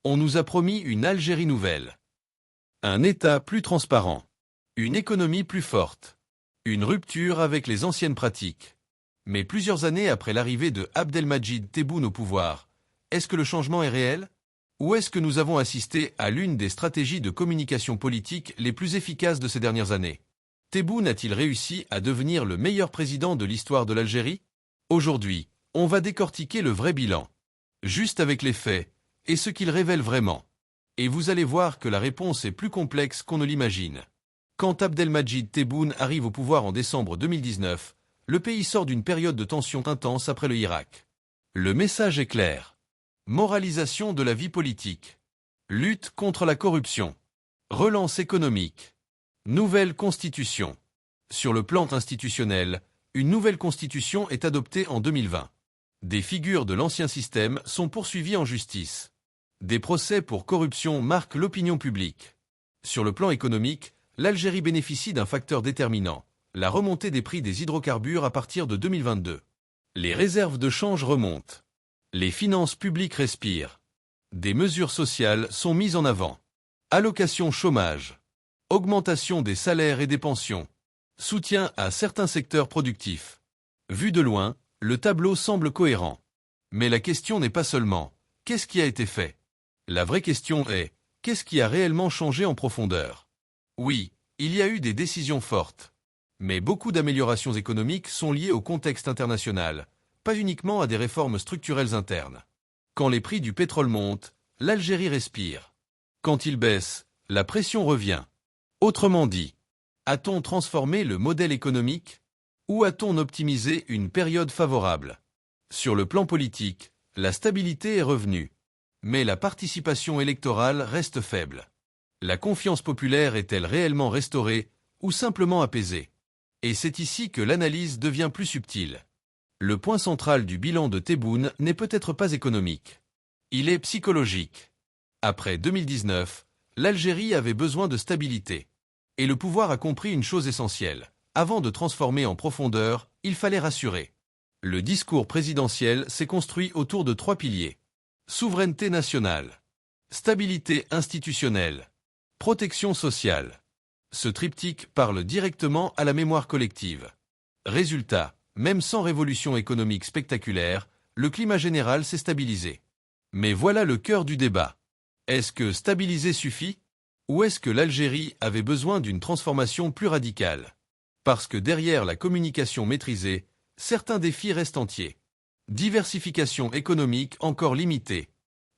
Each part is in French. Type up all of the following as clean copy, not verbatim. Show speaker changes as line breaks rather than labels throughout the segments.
On nous a promis une Algérie nouvelle. Un État plus transparent. Une économie plus forte. Une rupture avec les anciennes pratiques. Mais plusieurs années après l'arrivée de Abdelmadjid Tebboune au pouvoir, est-ce que le changement est réel? Ou est-ce que nous avons assisté à l'une des stratégies de communication politique les plus efficaces de ces dernières années? Tebboune a-t-il réussi à devenir le meilleur président de l'histoire de l'Algérie? Aujourd'hui, on va décortiquer le vrai bilan. Juste avec les faits, et ce qu'il révèle vraiment. Et vous allez voir que la réponse est plus complexe qu'on ne l'imagine. Quand Abdelmadjid Tebboune arrive au pouvoir en décembre 2019, le pays sort d'une période de tension intense après le Irak. Le message est clair. Moralisation de la vie politique. Lutte contre la corruption. Relance économique. Nouvelle constitution. Sur le plan institutionnel, une nouvelle constitution est adoptée en 2020. Des figures de l'ancien système sont poursuivies en justice. Des procès pour corruption marquent l'opinion publique. Sur le plan économique, l'Algérie bénéficie d'un facteur déterminant, la remontée des prix des hydrocarbures à partir de 2022. Les réserves de change remontent. Les finances publiques respirent. Des mesures sociales sont mises en avant. Allocation chômage. Augmentation des salaires et des pensions. Soutien à certains secteurs productifs. Vu de loin, le tableau semble cohérent. Mais la question n'est pas seulement « qu'est-ce qui a été fait ?» La vraie question est « qu'est-ce qui a réellement changé en profondeur ?» Oui, il y a eu des décisions fortes. Mais beaucoup d'améliorations économiques sont liées au contexte international, pas uniquement à des réformes structurelles internes. Quand les prix du pétrole montent, l'Algérie respire. Quand ils baissent, la pression revient. Autrement dit, a-t-on transformé le modèle économique? Ou a-t-on optimisé une période favorable? Sur le plan politique, la stabilité est revenue. Mais la participation électorale reste faible. La confiance populaire est-elle réellement restaurée ou simplement apaisée? Et c'est ici que l'analyse devient plus subtile. Le point central du bilan de Tebboune n'est peut-être pas économique. Il est psychologique. Après 2019, l'Algérie avait besoin de stabilité. Et le pouvoir a compris une chose essentielle. Avant de transformer en profondeur, il fallait rassurer. Le discours présidentiel s'est construit autour de 3 piliers. Souveraineté nationale. Stabilité institutionnelle. Protection sociale. Ce triptyque parle directement à la mémoire collective. Résultat, même sans révolution économique spectaculaire, le climat général s'est stabilisé. Mais voilà le cœur du débat. Est-ce que stabiliser suffit? Ou est-ce que l'Algérie avait besoin d'une transformation plus radicale? Parce que derrière la communication maîtrisée, certains défis restent entiers. Diversification économique encore limitée.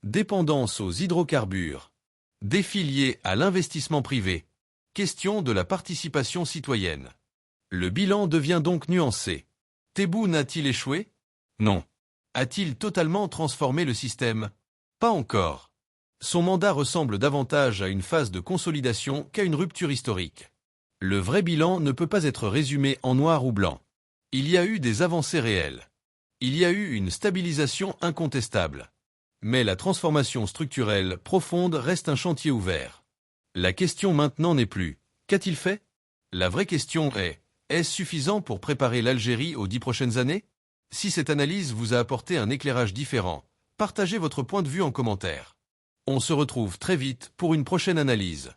Dépendance aux hydrocarbures. Défis liés à l'investissement privé. Question de la participation citoyenne. Le bilan devient donc nuancé. Tebboune a-t-il échoué? Non. A-t-il totalement transformé le système? Pas encore. Son mandat ressemble davantage à une phase de consolidation qu'à une rupture historique. Le vrai bilan ne peut pas être résumé en noir ou blanc. Il y a eu des avancées réelles. Il y a eu une stabilisation incontestable. Mais la transformation structurelle profonde reste un chantier ouvert. La question maintenant n'est plus « qu'a-t-il fait ?» La vraie question est « est-ce suffisant pour préparer l'Algérie aux 10 prochaines années ?» Si cette analyse vous a apporté un éclairage différent, partagez votre point de vue en commentaire. On se retrouve très vite pour une prochaine analyse.